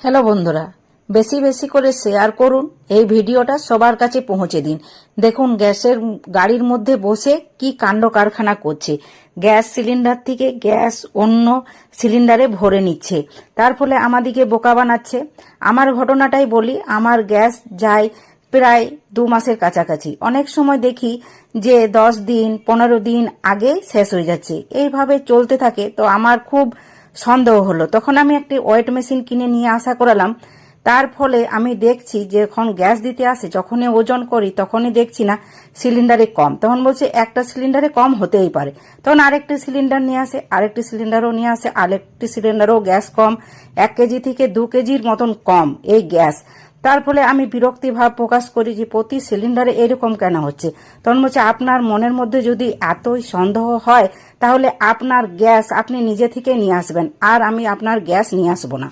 Hello বন্ধুরা, বেশি বেশি করে শেয়ার করুন, এই ভিডিওটা সবার কাছে পৌঁছে দিন। দেখুন গ্যাসের গাড়ির মধ্যে বসে কি কাণ্ড কারখানা করছে। গ্যাস সিলিন্ডার থেকে গ্যাস অন্য সিলিন্ডারে ভরে নিচ্ছে, তার ফলে আমাদিকে বোকা বানাচ্ছে। আমার ঘটনাটাই বলি, আমার গ্যাস যায় প্রায় 2 মাসের কাছাকাছি। অনেক সময় দেখি যে 10 দিন 15 দিন আগে শেষ হয়ে যাচ্ছে। এইভাবে চলতে থাকে, তো আমার খুব সন্দেহ হলো। তখন আমি একটি ওয়েট মেশিন কিনে নিয়ে আসা করালাম। তার ফলে আমি দেখছি যে যখন গ্যাস দিতে আসে, যখনই ওজন করি তখনই দেখছি না সিলিন্ডারে কম। তখন বলছে একটা সিলিন্ডারে কম হতেই পারে। তখন আরেকটি সিলিন্ডার নিয়ে আসে, আরেকটি সিলিন্ডারও নিয়ে আসে, আরেকটি সিলিন্ডারও গ্যাস কম, 1 কেজি থেকে 2 কেজির মতন কম এই গ্যাস। তার ফলে আমি বিরক্তি ভাব প্রকাশ করি যে প্রতি সিলিন্ডারে এরকম কেন হচ্ছে। তখন বলছে আপনার মনের মধ্যে যদি এতই সন্দেহ হয় তাহলে আপনার গ্যাস আপনি নিজে থেকে নিয়ে আসবেন, আর আমি আপনার গ্যাস নিয়ে আসবো না।